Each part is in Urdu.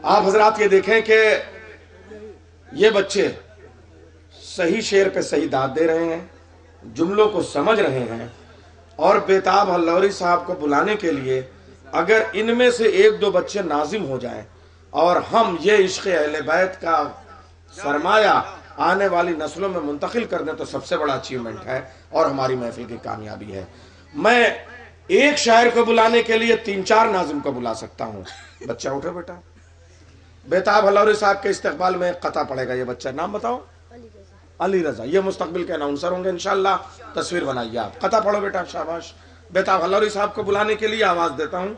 آپ حضرات یہ دیکھیں کہ یہ بچے صحیح شعر پہ صحیح داد دے رہے ہیں، جملوں کو سمجھ رہے ہیں، اور بیتاب ہلوری صاحب کو بلانے کے لیے اگر ان میں سے ایک دو بچے ناظم ہو جائیں اور ہم یہ عشق اہل بیت کا سرمایہ آنے والی نسلوں میں منتقل کر دیں تو سب سے بڑا اچیومنٹ ہے اور ہماری محفل کی کامیابی ہے۔ میں ایک شاعر کو بلانے کے لیے 3-4 ناظم کو بلا سکتا ہوں۔ بچہ اٹھو بیٹا، بیتاب ہلوری صاحب کے استقبال میں ایک قطع پڑے گا۔ یہ بچہ نام بتاؤ؟ علی رضا۔ یہ مستقبل کے اناؤنسر ہوں گے انشاءاللہ، تصویر بنائیے آپ۔ قطع پڑھو بیٹا، شاباش۔ بیتاب ہلوری صاحب کو بلانے کے لیے آواز دیتا ہوں۔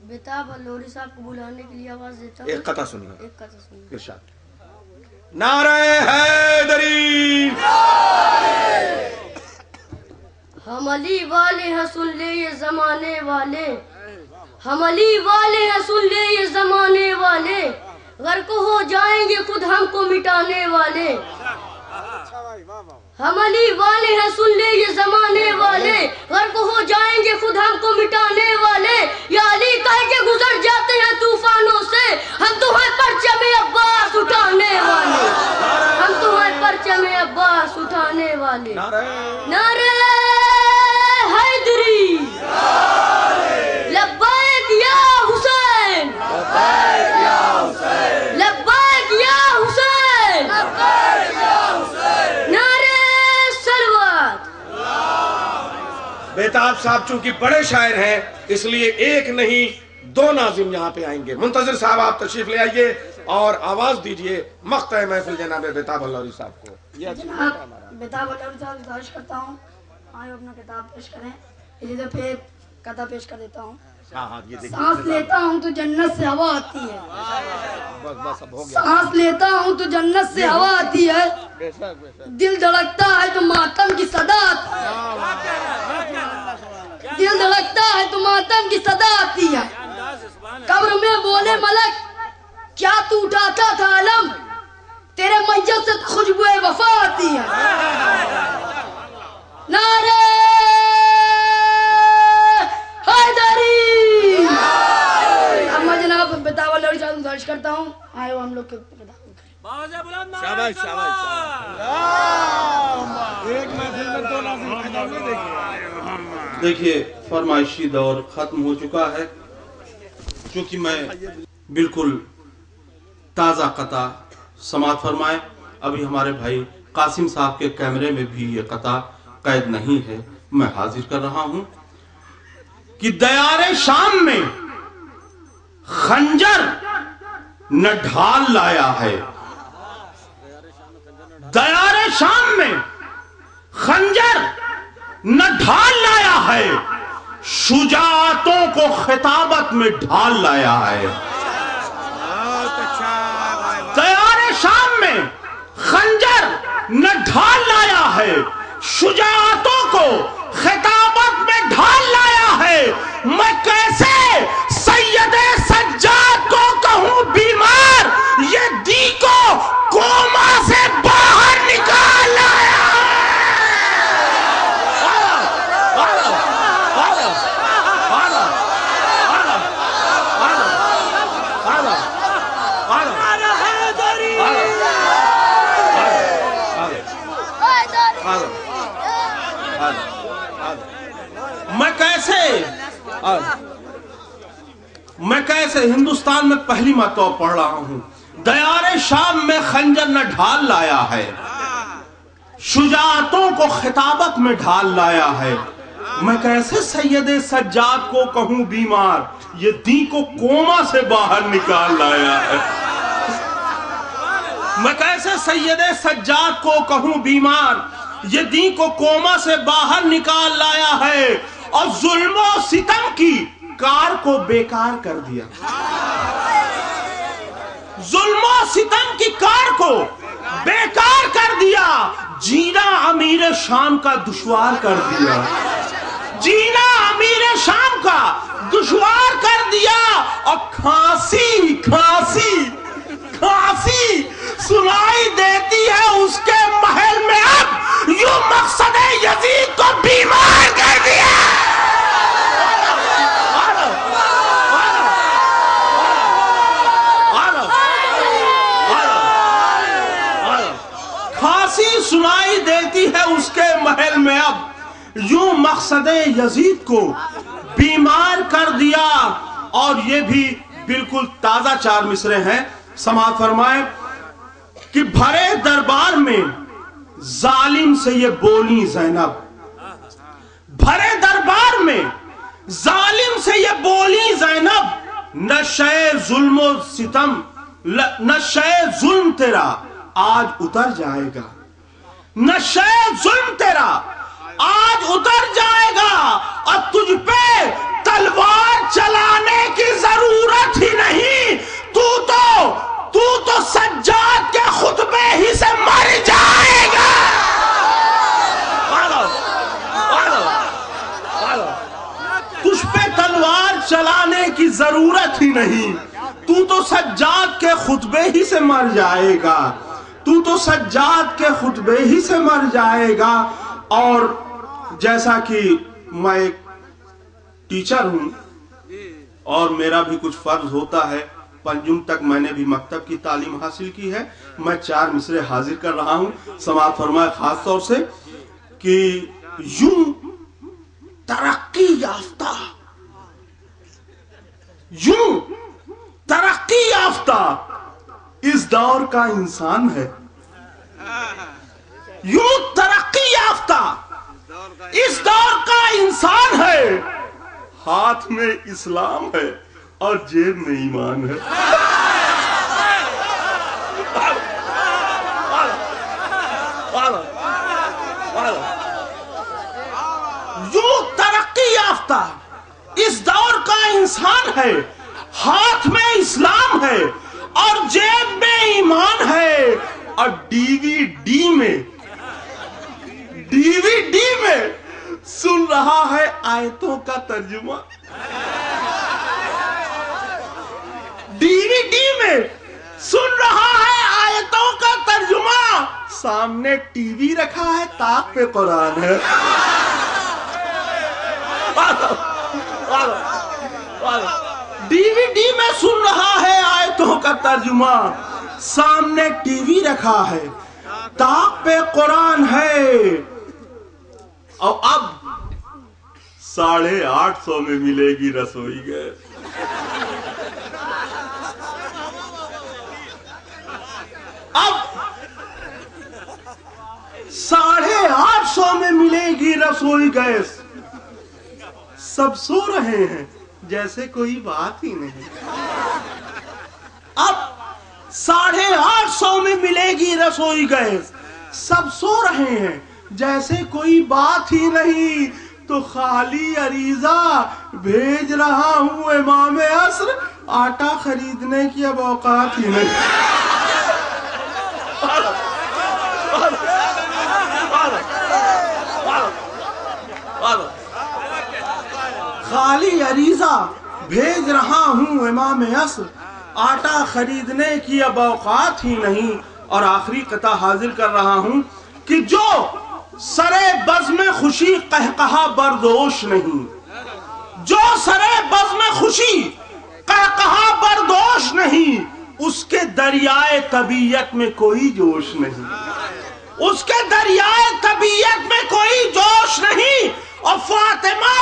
بیتاب ہلوری صاحب کو بلانے کے لیے آواز دیتا ہوں۔ ایک قطع سنیے، ایک قطع سنیے۔ ارشاد۔ نعرہ حیدری، ہم علی والے ہیں سن لے یہ زمانے والے، ہم علی والے ہیں سن لے یہ زمانے والے، غرق ہو جائیں گے خود ہم کو مٹانے والے، ہم علی والے ہیں سن لے یہ زمانے والے، غرق ہو جائیں گے خود ہم کو مٹانے والے، یا علی کہہ کے گزر جاتے ہیں طوفانوں سے، ہم تمہیں پرچم عباس اٹھانے والے، ہم تمہیں پرچم عباس اٹھانے والے۔ نعرہ حیدری، لبیک یا حسین، لبیک یا حسین، نعرہ سلوات۔ بیتاب صاحب چونکہ بڑے شاعر ہیں اس لیے ایک نہیں 2 ناظم یہاں پہ آئیں گے۔ منتظر صاحب آپ تشریف لے آئیے اور آواز دیجئے مقطع محفل جناب بیتاب ہلوری صاحب کو۔ بیتاب ہلوری صاحب سے گزارش کرتا ہوں آئے اپنا کتاب پیش کریں۔ اسی طرح پھر قطع پیش کر دیتا ہوں۔ سانس لیتا ہوں تو جنت سے ہوا آتی ہے، سانس لیتا ہوں تو جنت سے ہوا آتی ہے، دل دھڑکتا ہے تو ماتم کی صدا آتی ہے، دل دھڑکتا ہے تو ماتم کی صدا آتی ہے، قبر میں بولے ملک کیا تو اٹھاتا تھا علم، تیرے میت سے خوشبو وفا آتی ہے۔ نعرہ حیدری۔ اب میں جناب بیتاب ہلوری صاحب سے گزارش کرتا ہوں آئے وہ ہم لوگ کے شاباش شاباش۔ ایک محفل میں 2 ناظم۔ دیکھیے فرمائشی دور ختم ہو چکا ہے، چونکہ میں بالکل تازہ قطع سماعت فرمائے۔ ابھی ہمارے بھائی قاسم صاحب کے کیمرے میں بھی یہ قطع قید نہیں ہے، میں حاضر کر رہا ہوں کہ دیار شام میں خنجر نہ ڈھال لایا ہے، دیار شام میں خنجر نہ ڈھال لایا ہے، شجاعتوں کو خطابت میں ڈھال لایا ہے۔ دیار شام میں خنجر نہ ڈھال لایا ہے، شجاعتوں کو خطابت میں ڈھال لایا ہے، میں کیسے سید سجاد کو کہوں بیمار، یہ دی کو کوما سے باہر نکال لایا میں کیسے ہندوستان میں پہلی مرتبہ پڑھ رہا ہوں، دیار شام میں خنجر نہ ڈھال لایا ہے، شجاعتوں کو خطابت میں ڈھال لایا ہے، میں کیسے سید سجاد کو کہوں بیمار، یہ دی کو کوما سے باہر نکال لایا ہے، میں کیسے سید سجاد کو کہوں بیمار، یہ دی کو کوما سے باہر نکال لایا ہے، اور ظلم و ستم کی کار کو بیکار کر دیا، ظلم و ستم کی کار کو بیکار کر دیا، جینا امیر شام کا دشوار کر دیا، جینا امیر شام کا دشوار کر دیا، اور کھانسی کھانسی کھانسی سنائی دیتی ہے اس کے محل میں، اب یوں مقصد یزید کو بیمار کر دیا۔ سنائی دیتی ہے اس کے محل میں اب یوں مقصد یزید کو بیمار کر دیا. اور یہ بھی بالکل تازہ 4 مصرے ہیں. سماعت فرمائے کہ بھرے دربار میں ظالم سے یہ بولی زینب, بھرے دربار میں ظالم سے یہ بولی زینب, نشے ظلم و ستم, نشے ظلم تیرا آج اتر جائے گا, نشے ظلم تیرا آج اتر جائے گا, اور تجھ پہ تلوار چلانے کی ضرورت ہی نہیں, تو سجاد کے خطبے ہی سے مر جائے گا. تجھ پہ تلوار چلانے کی ضرورت ہی نہیں, تو سجاد کے خطبے ہی سے مر جائے گا, تو سجاد کے خطبے ہی سے مر جائے گا. اور جیسا کہ میں ایک ٹیچر ہوں اور میرا بھی کچھ فرض ہوتا ہے, 5 تک میں نے بھی مکتب کی تعلیم حاصل کی ہے, میں 4 مصرے حاضر کر رہا ہوں. سماعت فرمائے خاص طور سے کہ یوں ترقی یافتہ, یوں ترقی یافتہ اس دور کا انسان ہے, یوں ترقی یافتہ اس دور کا انسان ہے, ہاتھ میں اسلام ہے اور جیب میں ایمان ہے. یوں ترقی یافتہ اس دور کا انسان ہے, ہاتھ میں اسلام ہے اور جیب میں ایمان ہے. اور ڈی وی ڈی میں سن رہا ہے آیتوں کا ترجمہ, ڈی وی ڈی میں سن رہا ہے آیتوں کا ترجمہ, سامنے ٹی وی رکھا ہے, طاق پہ قرآن ہے. ڈی وی ڈی میں سن رہا ہے آیتوں کا ترجمہ, سامنے ٹی وی رکھا ہے, طاق پہ قرآن ہے. اور اب 850 میں ملے گی رسوئی گیس, اب 850 میں ملے گی رسوئی گیس. سب سو رہے ہیں جیسے کوئی بات ہی نہیں, اب 850 میں ملے گی رسوئی گیس. سب سو رہے ہیں جیسے کوئی بات ہی نہیں, تو خالی عریضہ بھیج رہا ہوں امام عصر, آٹا خریدنے کی اب اوقات ہی نہیں. خالی عریضہ بھیج رہا ہوں امام عصر, آٹا خریدنے کی اب اوقات ہی نہیں. اور آخری قطعہ حاضر کر رہا ہوں کہ جو سرے بزم خوشی قہقہا بردوش نہیں, جو سرے بزم خوشی قہقہا بردوش نہیں, اس کے دریائے طبیعت میں کوئی جوش نہیں, اس کے دریائے طبیعت میں کوئی جوش نہیں. اور فاطمہ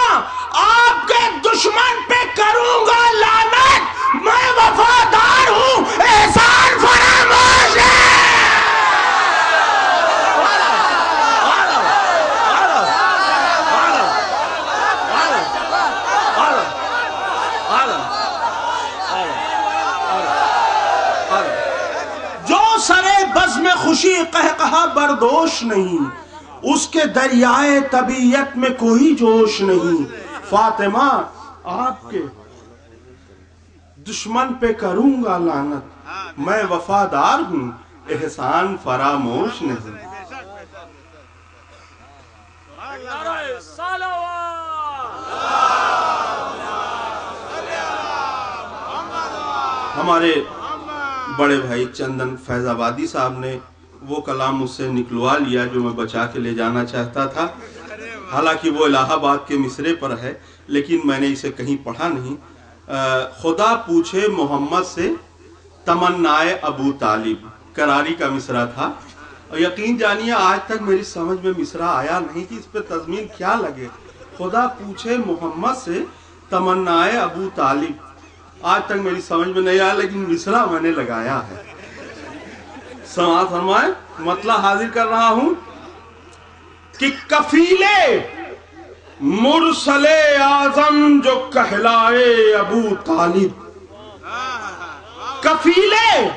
آپ کے دشمن پہ کروں گا لعنت, میں وفادار ہوں, احسان فراموش ہے. جو سرے بزم خوشی قہقہا بردوش نہیں, اس کے دریائے طبیعت میں کوئی جوش نہیں. فاطمہ آپ کے دشمن پہ کروں گا لعنت, میں وفادار ہوں, احسان فراموش نہیں. ہمارے بڑے بھائی چندن فیض آبادی صاحب نے وہ کلام مجھ سے نکلوا لیا جو میں بچا کے لے جانا چاہتا تھا, حالانکہ وہ الہ آباد کے مصرے پر ہے, لیکن میں نے اسے کہیں پڑھا نہیں. خدا پوچھے محمد سے تمنائے ابو طالب, کراری کا مصرع تھا. اور یقین جانیے آج تک میری سمجھ میں مصرع آیا نہیں کہ اس پہ تضمین کیا لگے. خدا پوچھے محمد سے تمنائے ابو طالب، آج تک میری سمجھ میں نہیں آیا لیکن مصرع میں نے لگایا ہے. سماعت فرمائے، مطلع حاضر کر رہا ہوں کہ کفیلے مرسل اعظم جو کہلائے ابو طالب، کفیلے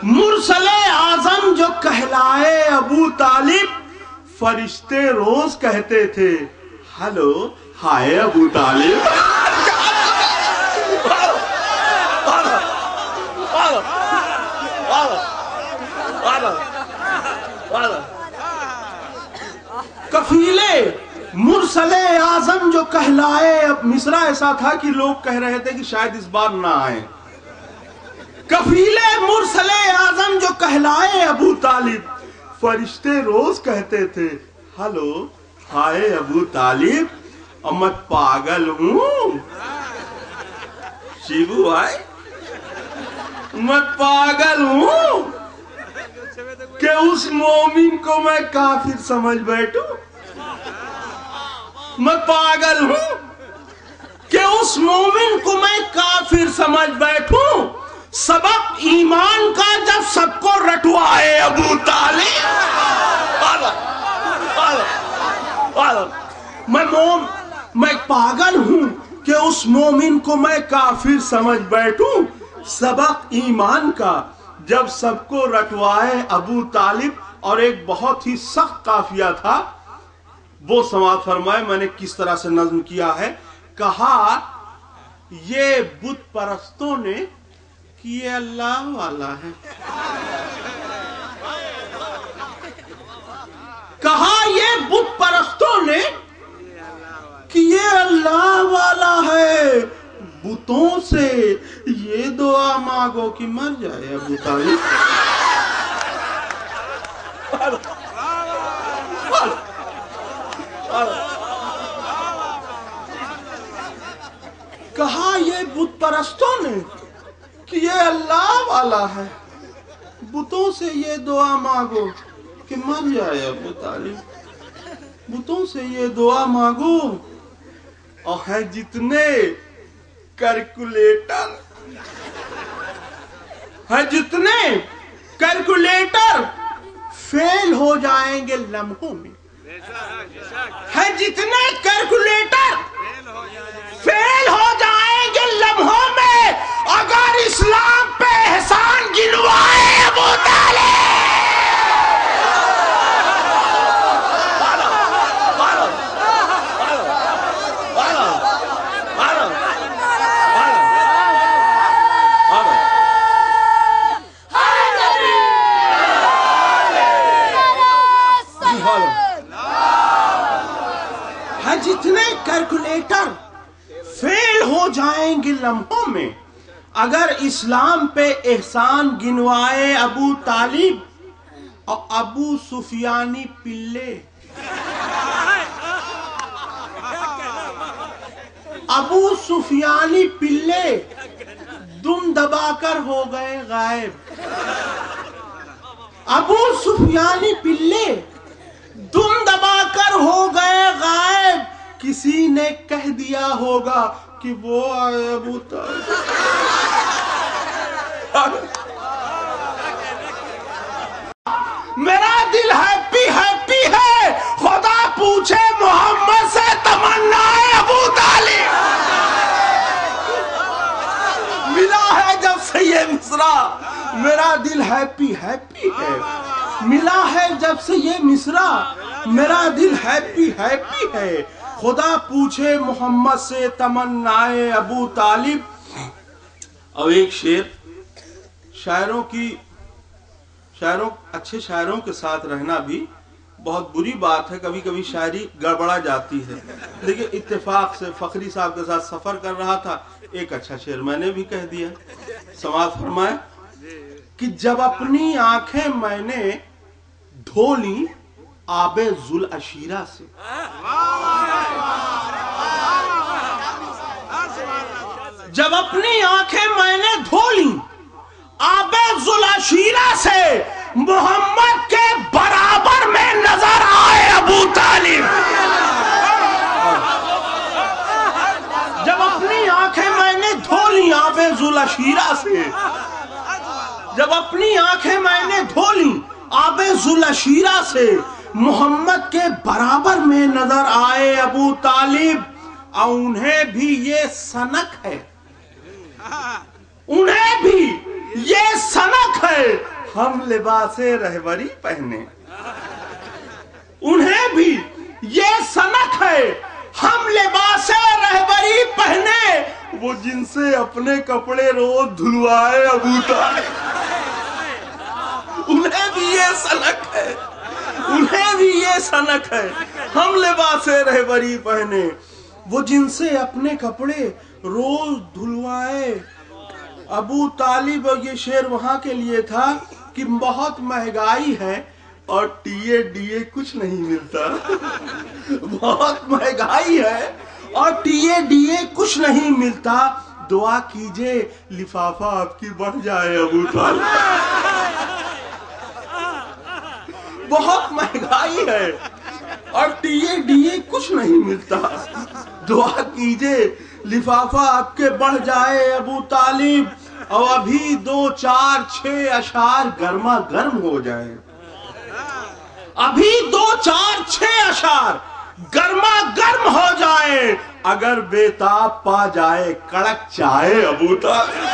مرسل اعظم جو کہلائے ابو طالب، فرشتے روز کہتے تھے ہلو ہائے ابو طالب. کفیلے مرسل اعظم جو کہلائے، اب مصرع ایسا تھا کہ لوگ کہہ رہے تھے کہ شاید اس بار نہ آئیں. کفیلے مرسل اعظم جو کہلائے ابو طالب، فرشتے روز کہتے تھے ہلو ہائے ابو طالب. اور میں پاگل ہوں شیبو بھائی، میں پاگل ہوں کہ اس مومن کو میں کافر سمجھ بیٹھوں. میں پاگل ہوں کہ اس مومن کو میں کافر سمجھ بیٹھوں. سبق ایمان کا جب سب کو رٹوائے ابو طالب. میں پاگل ہوں کہ اس مومن کو میں کافر سمجھ بیٹھوں. سبق ایمان کا جب سب کو رٹوائے ابو طالب. اور ایک بہت ہی سخت قافیہ تھا، وہ سماعت فرمائے میں نے کس طرح سے نظم کیا ہے. کہا یہ بت پرستوں نے کہ یہ اللہ والا ہے، کہا یہ بت پرستوں نے کہ یہ اللہ والا ہے. بتوں سے یہ دعا مانگو کہ مر جائے ابو طالب. کہا یہ بت پرستوں نے کہ یہ اللہ والا ہے، بتوں سے یہ دعا مانگو کہ مر جائے ابو طالب. بتوں سے یہ دعا مانگو. اور ہے جتنے کیلکولیٹر، ہے جتنے کیلکولیٹر فیل ہو جائیں گے لمحوں میں، ہے جتنے کیلکولیٹر فیل ہو جائیں گے لمحوں میں، اگر اسلام پہ احسان گنوائے ابو طالب. جتنے کیلکولیٹر فیل ہو جائیں گے لمحوں میں، اگر اسلام پہ احسان گنوائے ابو طالب. اور ابو سفیانی پلے، ابو سفیانی پلے دم دبا کر ہو گئے غائب. ابو سفیانی پلے دم دبا کر ہو گئے غائب. کسی نے کہہ دیا ہوگا کہ وہ آئے ابو طالب. میرا دل ہیپی ہیپی ہے، خدا پوچھے محمد سے تمنا ہے ابو طالب. ملا ہے جب سے یہ مصرع، میرا دل ہیپی ہیپی ہے. ملا ہے جب سے یہ مصرع، میرا دل ہیپی ہیپی ہے. خدا پوچھے محمد سے تمنائے ابو طالب. اور ایک شعر، اچھے شاعروں کے ساتھ رہنا بھی بہت بری بات ہے. کبھی کبھی شاعری گڑبڑا جاتی ہے. دیکھیں اتفاق سے فخری صاحب کے ساتھ سفر کر رہا تھا، ایک اچھا شعر میں نے بھی کہہ دیا. سماعت فرمائے کہ جب اپنی آنکھیں میں نے دھو لی آب ذوالعشیرہ سے، جب اپنی آنکھیں میں نے دھو لی آب ذوالعشیرہ سے، محمد کے ذوالعشیرہ سے، جب اپنی آنکھیں میں نے دھو لی آب ذوالعشیرہ سے، محمد کے برابر میں نظر آئے ابو طالب، اور انہیں بھی یہ سنک ہے، انہیں بھی یہ سنک ہے ہم لباس رہبری پہنے، انہیں بھی یہ سنک ہے ہم لباس رہبری پہنے، وہ جن سے اپنے کپڑے روز دھلوائے ابو طالب، انہیں بھی یہ سنک ہے، انہیں بھی یہ سنک ہے ہم لباس رہبری پہنے، وہ جن سے اپنے کپڑے روز دھلوائے ابو طالب۔ یہ شعر وہاں کے لیے تھا کہ بہت مہنگائی ہے اور ٹی اے کچھ نہیں ملتا، بہت مہنگائی ہے اور ٹی اے کچھ نہیں ملتا، دعا کیجئے لفافہ آپ کی بڑھ جائے ابو طالب، بہت مہنگائی ہے اور ٹی اے کچھ نہیں ملتا، دعا کیجئے لفافہ آپ کے بڑھ جائے ابو طالب، اور ابھی 2 4 6 اشعار گرما گرم ہو جائیں، ابھی 2 4 6 اشعار گرما گرم ہو جائیں، اگر بیتاب پا جائے کڑک چائے ابو طالب۔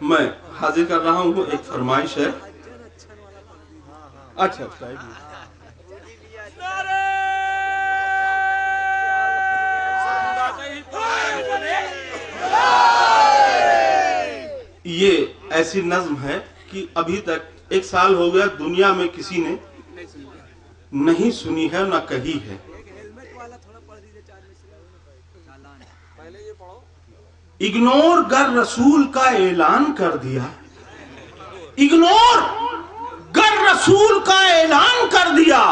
میں حاضر کر رہا ہوں ایک فرمائش ہے، اچھا یہ ایسی نظم ہے کہ ابھی تک 1 سال ہو گیا دنیا میں کسی نے نہیں سنی ہے نہ کہی ہے۔ اگنور گر رسول کا اعلان کر دیا، اگنور گر رسول کا اعلان کر دیا،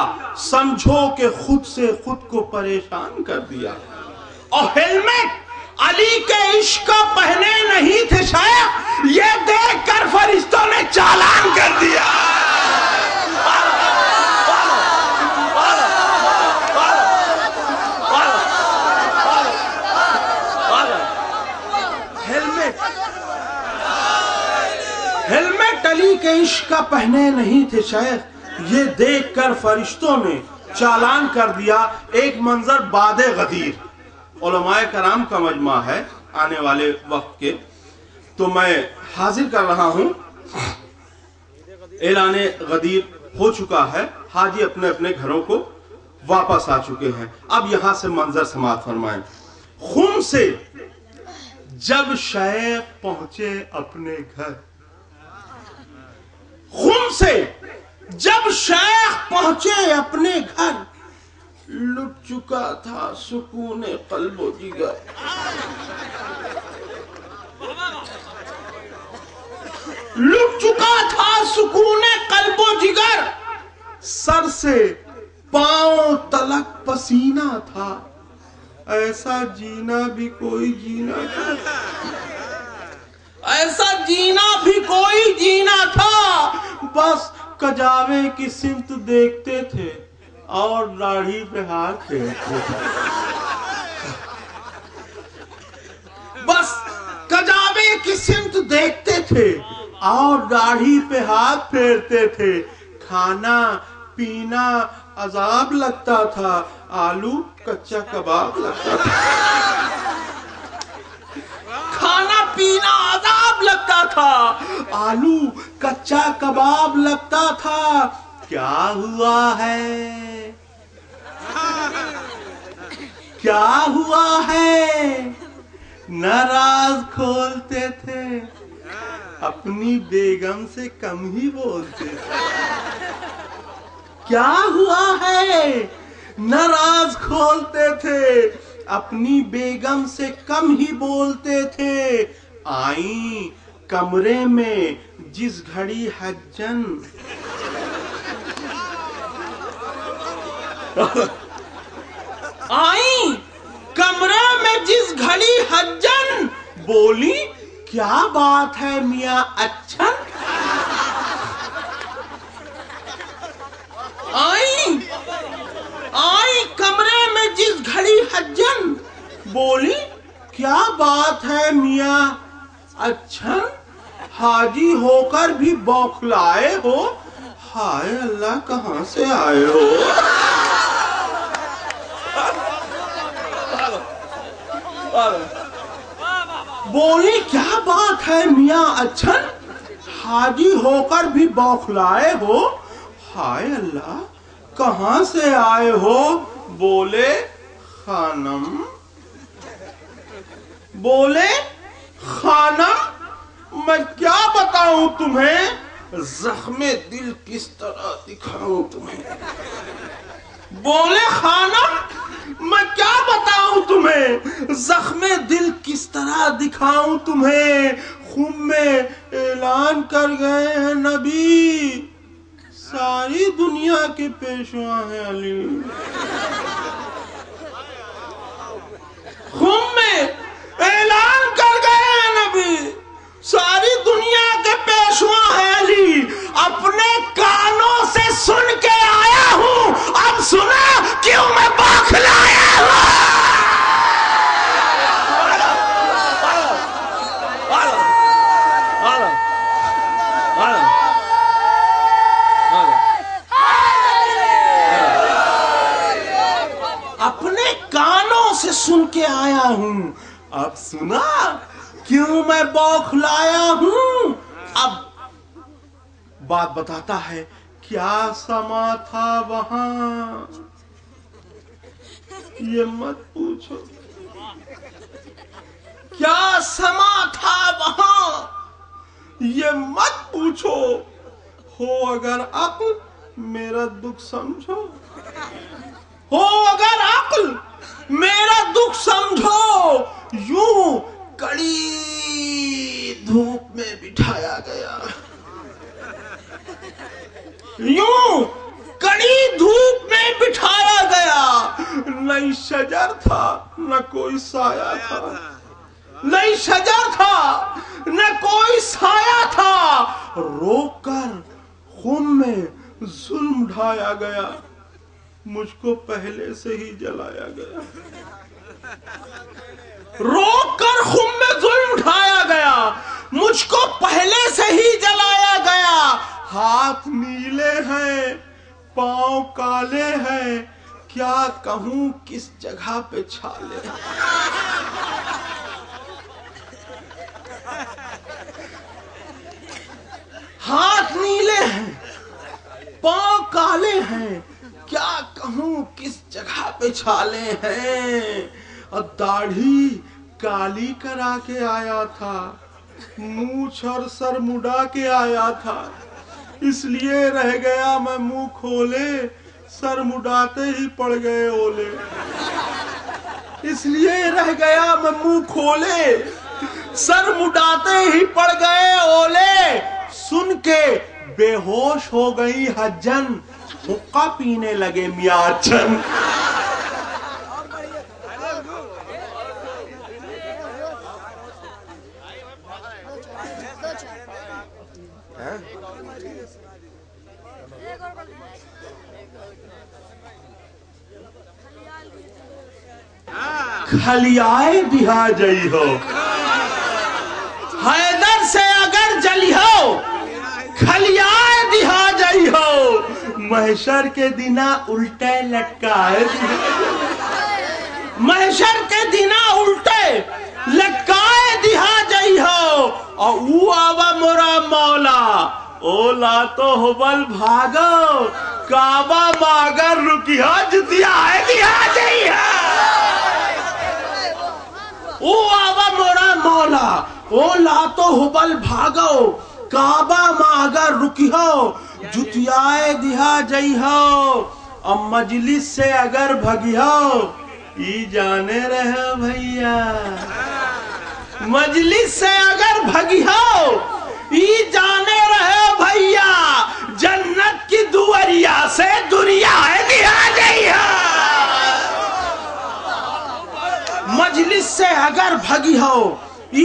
سمجھو کہ خود سے خود کو پریشان کر دیا، اور ہیلمٹ علی کے عشق کا پہنے نہیں تھے شاید، یہ دیکھ کر فرشتوں نے چالان کر دیا۔ ہیلمٹ علی کے عشق کا پہنے نہیں تھے شیخ، یہ دیکھ کر فرشتوں نے چالان کر دیا۔ ایک منظر باد غدیر علماء کرام کا مجمع ہے آنے والے وقت کے، تو میں حاضر کر رہا ہوں۔ اعلان غدیر ہو چکا ہے، حاجی اپنے اپنے گھروں کو واپس آ چکے ہیں۔ اب یہاں سے منظر سماعت فرمائیں۔ خم سے جب شیخ پہنچے اپنے گھر، خم سے جب شیخ پہنچے اپنے گھر، لٹ چکا تھا سکون قلب و جگر، لٹ چکا تھا سکون قلب و جگر، سر سے پاؤں تلک پسینہ تھا، ایسا جینا بھی کوئی جینا تھا، ایسا جینا بھی کوئی جینا تھا، بس کجاوے کی سمت دیکھتے تھے اور داڑھی پہ ہاتھ پھیرتے تھے، بس کجاوے کی سمت دیکھتے تھے اور داڑھی پہ ہاتھ پھیرتے تھے، کھانا پینا عذاب لگتا تھا، آلو کچا کباب لگتا تھا، کھانا پینا عذاب لگتا تھا، آلو کچا کباب لگتا تھا۔ کیا ہوا ہے، کیا ہوا ہے، نہ راز کھولتے تھے، اپنی بیگم سے کم ہی بولتے تھے، کیا ہوا ہے، نہ راز کھولتے تھے، اپنی بیگم سے کم ہی بولتے تھے، آئیں کمرے میں جس گھڑی حجن، آئیں کمرے میں جس گھڑی حجن، بولی کیا بات ہے میاں اچھا آئی کمرے میں جس گھڑی حجن بولی کیا بات ہے میاں اچھا حاجی ہو کر بھی بوکھلائے ہو ہائے اللہ کہاں سے آئے ہو بولی کیا بات ہے میاں اچھا حاجی ہو کر بھی بوکھلائے ہو ہائے اللہ کہاں سے آئے ہو بولے خانم میں کیا بتاؤں تمہیں زخم دل کس طرح دکھاؤں تمہیں بولے خانم میں کیا بتاؤں تمہیں زخم دل کس طرح دکھاؤں تمہیں خم میں اعلان کر گئے ہیں نبی ساری دنیا کے پیشوا ہیں علی خم میں اعلان کر گئے ہیں نبی ساری دنیا کے پیشوا ہیں علی اپنے کانوں سے سن کے آیا ہوں اب سنا کیوں میں بوکھلایا ہوں اپنے کانوں سے سن کے آیا ہوں اب سنا کیوں میں بوکھلایا ہوں اب بات بتاتا ہے کیا سما تھا وہاں یہ مت پوچھو کیا سما تھا وہاں یہ مت پوچھو ہو اگر عقل میرا دکھ سمجھو ہو اگر عقل میرا دکھ سمجھو یوں کڑی دھوپ میں بٹھایا گیا یوں کڑی دھوپ میں بٹھایا گیا نہ شجر تھا نہ کوئی سایہ تھا نہ شجر تھا نہ کوئی سایہ تھا روک کر خم میں ظلم ڈھایا گیا مجھ کو پہلے سے ہی جلایا گیا روک کر خم میں ظلم ڈھایا گیا مجھ کو پہلے سے ہی جلایا گیا ہاتھ نیلے ہیں پاؤں کالے ہیں کیا کہوں کس جگہ پہ چھالے ہاتھ نیلے ہیں پاؤں کالے ہیں کیا کہوں کس جگہ پہ چھالے ہیں اور داڑھی کالی کرا کے آیا تھا مونچھ اور سر مڈا کے آیا تھا اس لیے رہ گیا میں منہ کھولے سر مڈاتے ہی پڑ گئے اولے اس لیے رہ گیا میں منہ کھولے سر مڈاتے ہی پڑ گئے اولے سن کے بے ہوش ہو گئی حجن حقہ پینے لگے میاں اچھن کھلیائے دہا جئی ہو حیدر سے اگر جلی ہو کھلیائے دہا جئی ہو محشر کے دنہ الٹے لٹکائے محشر کے دنہ الٹے لٹکائے دہا جئی ہو اور او آوا مرا مولا اولا تو حبل بھاگو کعبہ ماگر رکی ہو جتیا ہے دہا جئی ہو او آوا مرا مولا اولا تو حبل بھاگو کعبہ ماگر رکی ہو جتیائے دہا جئی ہو اب مجلس سے اگر بھگی ہو ای جانے رہے بھئیا مجلس سے اگر بھگی ہو ای جانے رہے بھئیا جنت کی دوریہ سے دنیا دہا جئی ہو مجلس سے اگر بھگی ہو ای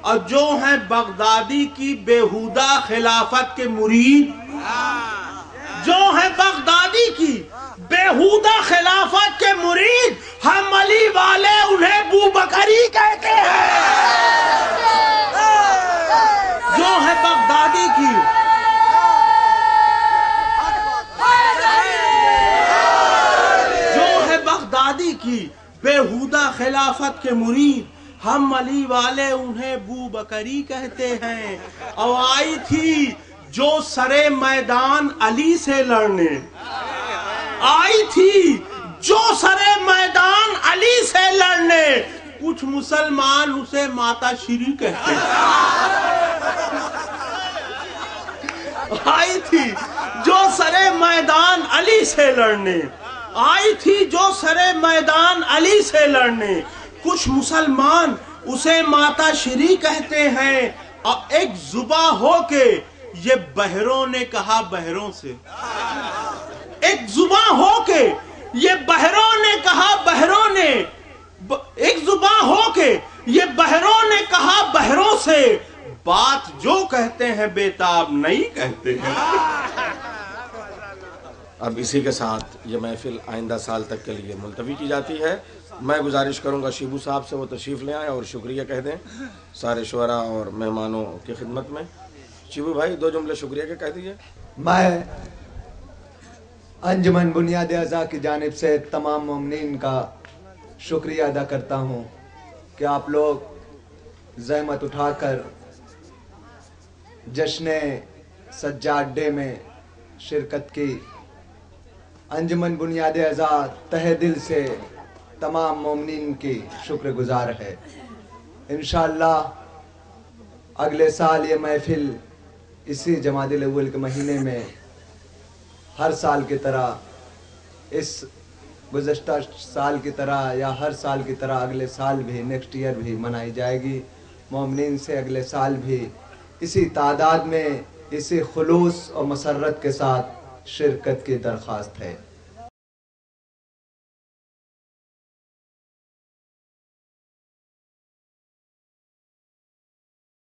اور جو ہیں بغدادی کی بےہودہ خلافت کے مرید، جو ہیں بغدادی کی بےہودہ خلافت کے مرید، ہم علی والے انہیں بو بکری کہتے ہیں۔ جو ہے بغدادی کی بغدادی کی بےہودہ خلافت کے مرید، ہم علی والے انہیں بو بکری کہتے ہیں۔ اور آئی تھی جو سرے میدان علی سے لڑنے، آئی تھی جو سرے میدان علی سے لڑنے، کچھ مسلمان اسے ماتا شری کہتے ہیں۔ آئی تھی جو سرے میدان علی سے لڑنے، آئی تھی جو سرے میدان علی سے لڑنے، کچھ مسلمان اسے ماتا شری کہتے ہیں۔ اور ایک زباں ہو کے یہ بہروں نے کہا بہروں سے، ایک زباں ہو کے یہ بہروں نے کہا بہروں نے، ایک زباں ہو کے یہ بہروں نے کہا بہروں سے، بات جو کہتے ہیں بیتاب نہیں کہتے ہیں۔ اب اسی کے ساتھ یہ محفل آئندہ سال تک کے لیے ملتوی کی جاتی ہے۔ میں گزارش کروں گا شیبو صاحب سے وہ تشریف لے آئیں اور شکریہ کہہ دیں سارے شعراء اور مہمانوں کی خدمت میں۔ شیبو بھائی 2 جملے شکریہ کے کہہ دیجئے۔ میں انجمن بنیاد اعضاء کی جانب سے تمام مومنین کا شکریہ ادا کرتا ہوں کہ آپ لوگ زحمت اٹھا کر جشن سجاد ڈے میں شرکت کی۔ انجمن بنیاد اعضاء تہ دل سے تمام مومنین کی شکر گزار ہے۔ انشاءاللہ اگلے سال یہ محفل اسی جمادی الاول کے مہینے میں ہر سال کی طرح، اس گزشتہ سال کی طرح یا ہر سال کی طرح اگلے سال بھی، نیکسٹ ایئر بھی منائی جائے گی۔ مومنین سے اگلے سال بھی اسی تعداد میں، اسی خلوص اور مسرت کے ساتھ شرکت کی درخواست ہے۔